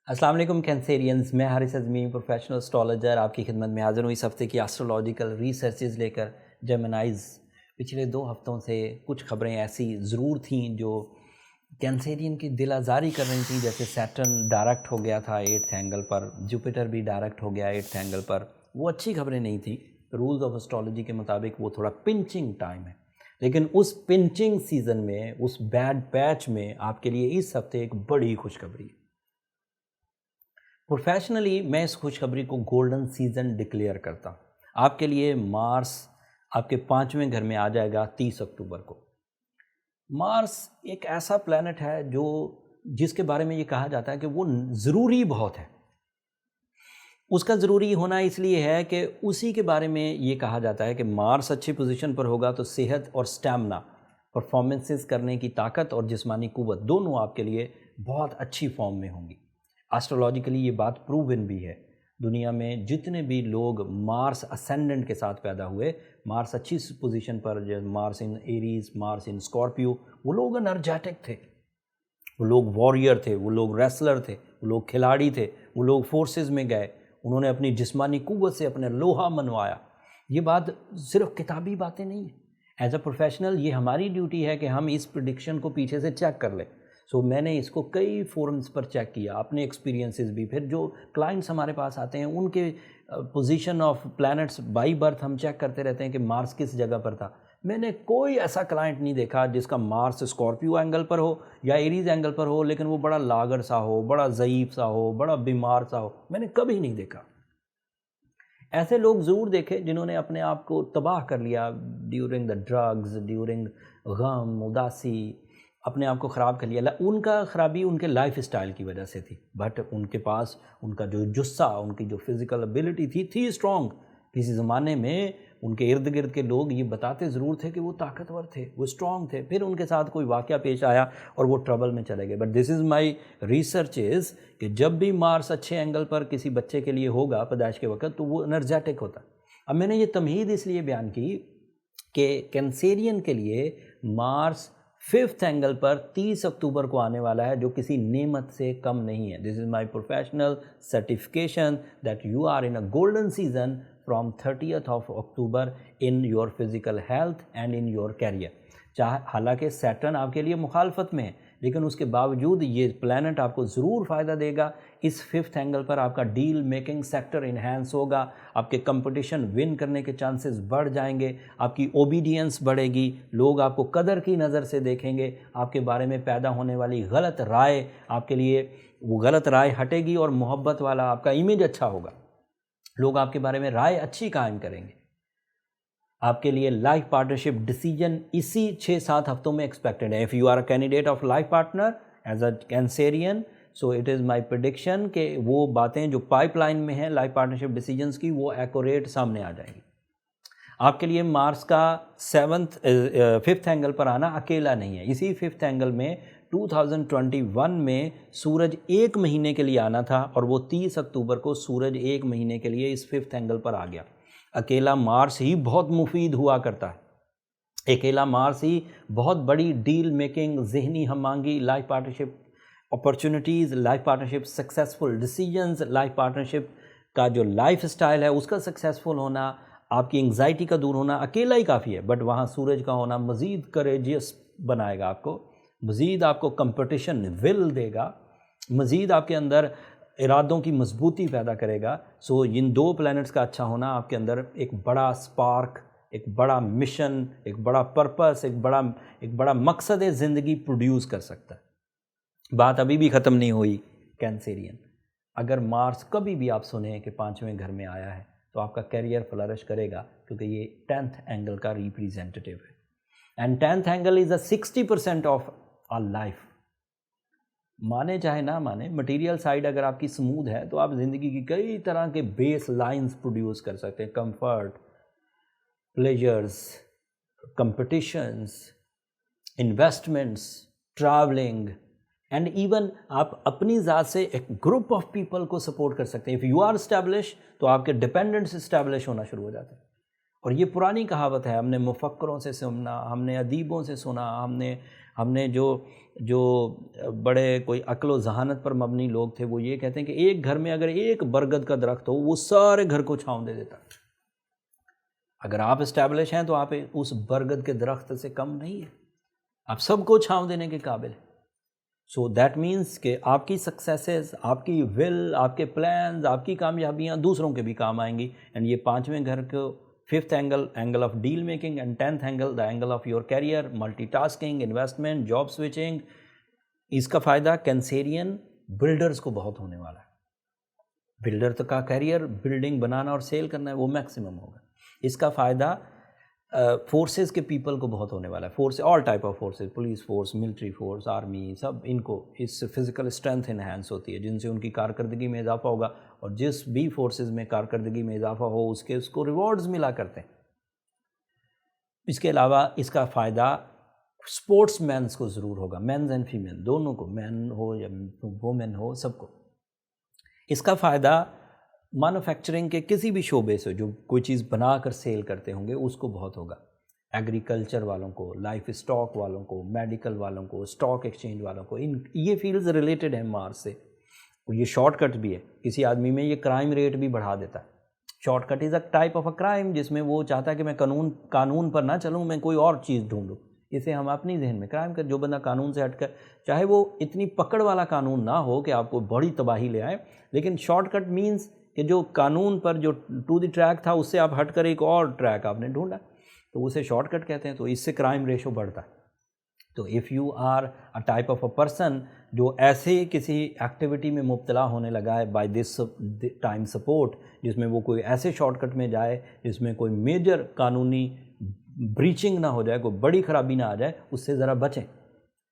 السلام علیکم کینسیرینز، میں حارث اعظمی پروفیشنل اسٹرالوجر آپ کی خدمت میں حاضر ہوں اس ہفتے کی ایسٹرولوجیکل ریسرچز لے کر۔ جیمنائز پچھلے 2 ہفتوں سے کچھ خبریں ایسی ضرور تھیں جو کینسیرین کی دل آزاری کر رہی تھیں، جیسے سیٹرن ڈائریکٹ ہو گیا تھا 8th اینگل پر، جوپیٹر بھی ڈائریکٹ ہو گیا 8th اینگل پر۔ وہ اچھی خبریں نہیں تھیں، رولز آف اسٹرالوجی کے مطابق وہ تھوڑا پنچنگ ٹائم ہے، لیکن اس پنچنگ سیزن میں، اس بیڈ پیچ میں آپ کے لیے اس ہفتے ایک بڑی خوشخبری ہے۔ پروفیشنلی میں اس خوشخبری کو گولڈن سیزن ڈکلیئر کرتا ہوں۔ آپ کے لیے مارس آپ کے 5ویں گھر میں آ جائے گا 30 اکتوبر کو۔ مارس ایک ایسا پلینٹ ہے جس کے بارے میں یہ کہا جاتا ہے کہ وہ ضروری بہت ہے۔ اس کا ضروری ہونا اس لیے ہے کہ اسی کے بارے میں یہ کہا جاتا ہے کہ مارس اچھی پوزیشن پر ہوگا تو صحت اور سٹیمنا، پرفارمنسز کرنے کی طاقت اور جسمانی قوت دونوں آپ کے لیے بہت اچھی فارم میں ہوں گی۔ ایسٹرولوجیکلی یہ بات پروون بھی ہے۔ دنیا میں جتنے بھی لوگ مارس اسینڈنٹ کے ساتھ پیدا ہوئے، مارس اچھی پوزیشن پر، مارس ان ایریز، مارس ان اسکارپیو، وہ لوگ انرجیٹک تھے، وہ لوگ واریر تھے، وہ لوگ ریسلر تھے، وہ لوگ کھلاڑی تھے، وہ لوگ فورسز میں گئے، انہوں نے اپنی جسمانی قوت سے اپنے لوہا منوایا۔ یہ بات صرف کتابی باتیں نہیں ہیں۔ ایز اے پروفیشنل یہ ہماری ڈیوٹی ہے کہ ہم اس پریڈکشن کو پیچھے سے چیک کر لیں۔ میں نے اس کو کئی فورمز پر چیک کیا، اپنے ایکسپیرینسز بھی، پھر جو کلائنٹس ہمارے پاس آتے ہیں ان کے position of planets by birth ہم چیک کرتے رہتے ہیں کہ مارس کس جگہ پر تھا۔ میں نے کوئی ایسا کلائنٹ نہیں دیکھا جس کا مارس اسکارپیو اینگل پر ہو یا ایریز اینگل پر ہو، لیکن وہ بڑا لاغر سا ہو، بڑا ضعیف سا ہو، بڑا بیمار سا ہو۔ میں نے کبھی نہیں دیکھا۔ ایسے لوگ ضرور دیکھے جنہوں نے اپنے آپ کو تباہ کر لیا ڈیورنگ دا ڈرگز، ڈیورنگ غم، اداسی، اپنے آپ کو خراب کر لیا۔ ان کا خرابی ان کے لائف اسٹائل کی وجہ سے تھی، بٹ ان کے پاس ان کا جو جثہ، ان کی جو فزیکل ابیلٹی تھی اسٹرانگ۔ کسی زمانے میں ان کے ارد گرد کے لوگ یہ بتاتے ضرور تھے کہ وہ طاقتور تھے، وہ اسٹرانگ تھے، پھر ان کے ساتھ کوئی واقعہ پیش آیا اور وہ ٹربل میں چلے گئے۔ But this is my research is کہ جب بھی مارس اچھے اینگل پر کسی بچے کے لیے ہوگا پیدائش کے وقت تو وہ انرجیٹک ہوتا۔ اب میں نے یہ تمہید اس لیے بیان کی کہ کینسیرین کے لیے مارس 5th اینگل پر 30 اکتوبر کو آنے والا ہے، جو کسی نعمت سے کم نہیں ہے۔ This is my professional certification that you are in a golden season from 30th of October in your physical health and in your career. حالانکہ سیٹرن آپ کے لیے مخالفت میں ہے، لیکن اس کے باوجود یہ پلینٹ آپ کو ضرور فائدہ دے گا۔ اس 5th اینگل پر آپ کا ڈیل میکنگ سیکٹر انہینس ہوگا، آپ کے کمپٹیشن ون کرنے کے چانسز بڑھ جائیں گے، آپ کی اوبیڈینس بڑھے گی، لوگ آپ کو قدر کی نظر سے دیکھیں گے، آپ کے بارے میں پیدا ہونے والی غلط رائے آپ کے لیے، وہ غلط رائے ہٹے گی اور محبت والا آپ کا امیج اچھا ہوگا، لوگ آپ کے بارے میں رائے اچھی قائم کریں گے۔ آپ کے لیے لائف پارٹنرشپ ڈیسیجن اسی 6-7 ہفتوں میں ایکسپیکٹڈ ہے۔ If you are a candidate of life partner as a Cancerian, so it is my prediction کہ وہ باتیں جو پائپ لائن میں ہیں لائف پارٹنرشپ ڈیسیجنس کی، وہ ایکوریٹ سامنے آ جائیں گی۔ آپ کے لیے مارس کا 5th اینگل پر آنا اکیلا نہیں ہے۔ اسی 5th اینگل میں 2021 میں سورج 1 مہینے کے لیے آنا تھا، اور وہ 30 اکتوبر کو سورج 1 مہینے کے لیے اس 5th اینگل پر آ گیا۔ اکیلا مارس ہی بہت مفید ہوا کرتا ہے، اکیلا مارس ہی بہت بڑی ڈیل میکنگ، ذہنی ہم آہنگی، life partnership opportunities, life partnership successful decisions, life partnership کا جو لائف اسٹائل ہے اس کا سکسیسفل ہونا، آپ کی انگزائٹی کا دور ہونا اکیلا ہی کافی ہے۔ بٹ وہاں سورج کا ہونا مزید کریجیس بنائے گا آپ کو، مزید آپ کو کمپٹیشن ول دے گا، مزید آپ کے اندر ارادوں کی مضبوطی پیدا کرے گا۔ ان 2 پلینٹس کا اچھا ہونا آپ کے اندر ایک بڑا سپارک، ایک بڑا مشن، ایک بڑا پرپس، ایک بڑا مقصد زندگی پروڈیوس کر سکتا ہے۔ بات ابھی بھی ختم نہیں ہوئی کینسیرین۔ اگر مارس کبھی بھی آپ سنیں کہ 5ویں گھر میں آیا ہے تو آپ کا کیریئر فلرش کرے گا، کیونکہ یہ 10th اینگل کا ریپریزنٹیو ہے، and 10th angle is a 60% of our life. مانے چاہے نہ مانے، مٹیریل سائیڈ اگر آپ کی سمودھ ہے تو آپ زندگی کی کئی طرح کے بیس لائنز پروڈیوس کر سکتے ہیں، comfort, pleasures, competitions, investments, travelling, and even آپ اپنی ذات سے ایک گروپ آف پیپل کو سپورٹ کر سکتے ہیں۔ اف یو آر اسٹیبلش تو آپ کے ڈپینڈنٹس اسٹیبلش ہونا شروع ہو جاتے ہیں۔ اور یہ پرانی کہاوت ہے، ہم نے مفکروں سے سنا، ہم نے ادیبوں سے سنا، ہم نے ہم نے جو بڑے کوئی عقل و ذہانت پر مبنی لوگ تھے وہ یہ کہتے ہیں کہ ایک گھر میں اگر ایک برگد کا درخت ہو وہ سارے گھر کو چھاؤں دے دیتا. اگر آپ اسٹیبلش ہیں تو آپ اس برگد کے درخت سے کم نہیں ہیں, آپ سب کو چھاؤں دینے کے قابل ہیں. سو دیٹ مینس کہ آپ کی سکسیسز, آپ کی ول, آپ کے پلانز, آپ کی کامیابیاں دوسروں کے بھی کام آئیں گی. اینڈ یہ 5ویں گھر کو 5th angle of deal making, and 10th angle the angle of your career, multi tasking, investment, job switching. اس کا فائدہ کینسیرین بلڈرز کو بہت ہونے والا ہے. بلڈر کا کیریئر بلڈنگ بنانا اور سیل کرنا ہے, وہ میکسیمم ہوگا. اس کا فائدہ فورسز کے پیپل کو بہت ہونے والا ہے. Force, all type of forces, police force, military force, army, سب ان کو اس سے فزیکل اسٹرینتھ انہینس ہوتی ہے جن سے ان کی کارکردگی میں اضافہ ہوگا. اور جس بھی فورسز میں کارکردگی میں اضافہ ہو اس کو ریوارڈز ملا کرتے ہیں. اس کے علاوہ اس کا فائدہ اسپورٹس مینس کو ضرور ہوگا, مینز اینڈ فیمیل دونوں کو, مین ہو یا وومن ہو, سب کو. اس کا فائدہ مینوفیکچرنگ کے کسی بھی شعبے سے جو کوئی چیز بنا کر سیل کرتے ہوں گے اس کو بہت ہوگا. ایگریکلچر والوں کو, لائف اسٹاک والوں کو, میڈیکل والوں کو, اسٹاک ایکسچینج والوں کو, یہ فیلڈز ریلیٹڈ ہیں مارس سے. یہ شارٹ کٹ بھی ہے, کسی آدمی میں یہ کرائم ریٹ بھی بڑھا دیتا ہے. Shortcut is a type of a crime جس میں وہ چاہتا ہے کہ میں قانون پر نہ چلوں, میں کوئی اور چیز ڈھونڈوں. اسے ہم اپنی ذہن میں کرائم کر, جو بندہ قانون سے ہٹ کر, چاہے وہ اتنی پکڑ والا قانون نہ ہو کہ آپ کو بڑی تباہی لے آئے, لیکن شارٹ کٹ مینس کہ جو قانون پر جو ٹو دی ٹریک تھا اس سے آپ ہٹ کر ایک اور ٹریک آپ نے ڈھونڈا, تو اسے شارٹ کٹ کہتے ہیں. تو اس سے کرائم ریشو بڑھتا ہے. تو if you are a type of a person جو ایسے کسی ایکٹیویٹی میں مبتلا ہونے لگا ہے بائی دس ٹائم سپورٹ, جس میں وہ کوئی ایسے شارٹ کٹ میں جائے جس میں کوئی میجر قانونی بریچنگ نہ ہو جائے, کوئی بڑی خرابی نہ آ جائے, اس سے ذرا بچیں.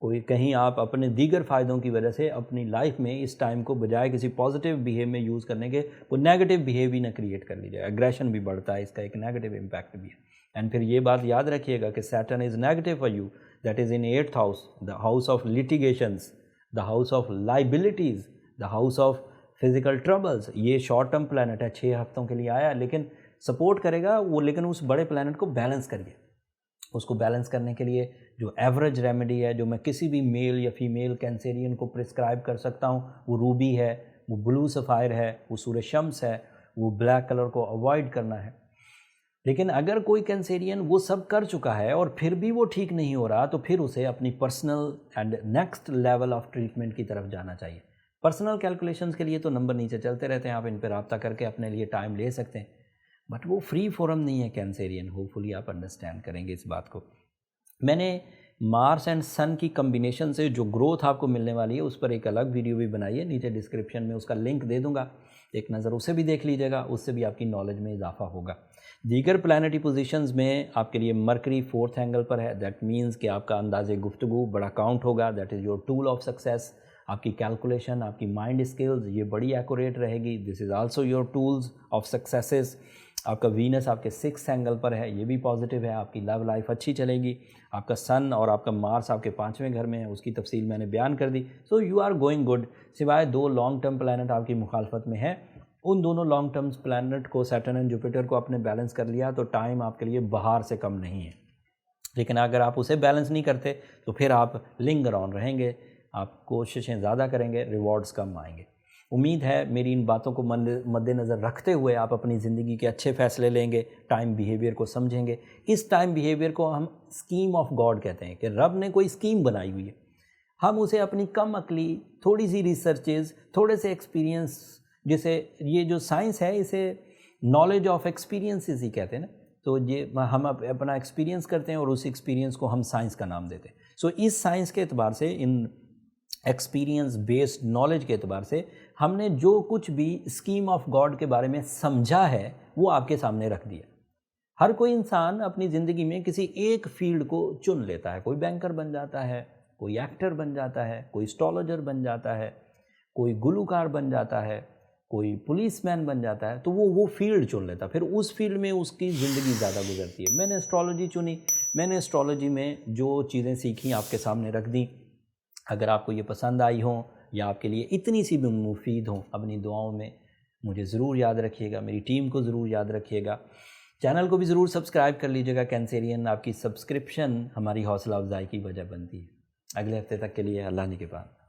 کوئی کہیں آپ اپنے دیگر فائدوں کی وجہ سے اپنی لائف میں اس ٹائم کو بجائے کسی پازیٹیو بیہیو میں یوز کرنے کے کوئی نیگیٹو بیہیو ہی نہ کریٹ کر لیجیے. ایگریشن بھی بڑھتا ہے, اس کا ایک نیگیٹو امپیکٹ بھی ہے. اینڈ پھر یہ بات یاد رکھیے گا کہ Saturn is negative for you, that is in 8th house, the house of litigations, the house of liabilities, the house of physical troubles. یہ شارٹ ٹرم پلانٹ ہے, 6 ہفتوں کے لیے آیا, لیکن سپورٹ کرے گا وہ, لیکن اس بڑے پلانٹ کو بیلنس کریے. اس کو بیلنس کرنے کے لیے جو ایوریج ریمیڈی ہے, جو میں کسی بھی میل یا فیمیل کینسیرین کو پرسکرائب کر سکتا ہوں, وہ روبی ہے, وہ بلو سفائر ہے, وہ سورہ شمس ہے, وہ بلیک کلر کو اوائڈ کرنا ہے. لیکن اگر کوئی کینسیرین وہ سب کر چکا ہے اور پھر بھی وہ ٹھیک نہیں ہو رہا, تو پھر اسے اپنی personal and next level of treatment کی طرف جانا چاہیے. پرسنل کیلکولیشنز کے لیے تو نمبر نیچے چلتے رہتے ہیں, آپ ان پہ رابطہ کر کے اپنے لیے ٹائم لے سکتے ہیں, بٹ وہ فری فورم نہیں ہے کینسیرین. ہوپ فلی آپ انڈرسٹینڈ کریں گے اس بات کو. میں نے مارس اینڈ سن کی کمبینیشن سے جو گروتھ آپ کو ملنے والی ہے اس پر ایک الگ ویڈیو بھی بنائی ہے, نیچے ڈسکرپشن میں اس کا لنک دے دوں گا, ایک نظر اسے بھی دیکھ لیجیے گا, اس سے بھی آپ کی نالج میں اضافہ ہوگا. دیگر پلانٹری پوزیشنز میں آپ کے لیے مرکری 4th اینگل پر ہے, دیٹ مینز کہ آپ کا انداز گفتگو بڑا کاؤنٹ ہوگا, that is your tool of success. آپ کی کیلکولیشن, آپ کی مائنڈ اسکلز یہ بڑی ایکوریٹ رہے گی, this is also your tools of successes. آپ کا وینس آپ کے 6th اینگل پر ہے, یہ بھی پازیٹیو ہے, آپ کی لو لائف اچھی چلے گی. آپ کا سن اور آپ کا مارس آپ کے 5ویں گھر میں ہے, اس کی تفصیل میں نے بیان کر دی. So you are going good, سوائے 2 لانگ ٹرم پلانٹ آپ کی مخالفت میں ہے. ان دونوں لانگ ٹرم پلانٹ کو, سیٹرن اینڈ جوپیٹر کو, آپ نے بیلنس کر لیا تو ٹائم آپ کے لیے بہار سے کم نہیں ہے. لیکن اگر آپ اسے بیلنس نہیں کرتے تو پھر آپ لنگر آن رہیں گے, آپ کوششیں زیادہ کریں گے, ریوارڈز کم آئیں گے. امید ہے میری ان باتوں کو مد نظر رکھتے ہوئے آپ اپنی زندگی کے اچھے فیصلے لیں گے, ٹائم بیہیویئر کو سمجھیں گے. اس ٹائم بیہیویئر کو ہم اسکیم آف گاڈ کہتے ہیں, کہ رب نے کوئی اسکیم بنائی ہوئی ہے, ہم اسے اپنی کم عقلی, تھوڑی سی ریسرچز, تھوڑے سے ایکسپیرینس, جسے یہ جو سائنس ہے اسے نالج آف ایکسپیرینسز ہی کہتے ہیں نا, تو یہ ہم اپنا ایکسپیرینس کرتے ہیں اور اس ایکسپیرینس کو ہم سائنس کا نام دیتے ہیں. سو اس سائنس کے اعتبار سے, ان ایکسپیرینس بیسڈ نالج کے اعتبار سے, ہم نے جو کچھ بھی اسکیم آف گاڈ کے بارے میں سمجھا ہے وہ آپ کے سامنے رکھ دیا. ہر کوئی انسان اپنی زندگی میں کسی ایک فیلڈ کو چن لیتا ہے, کوئی بینکر بن جاتا ہے, کوئی ایکٹر بن جاتا ہے, کوئی اسٹرالوجر بن جاتا ہے, کوئی گلوکار بن جاتا ہے, کوئی پولیس مین بن جاتا ہے, تو وہ فیلڈ چن لیتا ہے, پھر اس فیلڈ میں اس کی زندگی زیادہ گزرتی ہے. میں نے اسٹرالوجی چنی, میں نے اسٹرالوجی میں جو چیزیں سیکھیں آپ کے سامنے رکھ دیں. اگر آپ کو یہ پسند آئی ہوں یا آپ کے لیے اتنی سی بھی مفید ہوں, اپنی دعاؤں میں مجھے ضرور یاد رکھیے گا, میری ٹیم کو ضرور یاد رکھیے گا. چینل کو بھی ضرور سبسکرائب کر لیجیے گا. کینسیرین آپ کی سبسکرپشن ہماری حوصلہ افزائی کی وجہ بنتی ہے. اگلے ہفتے تک کے لیے اللہ نے کے بعد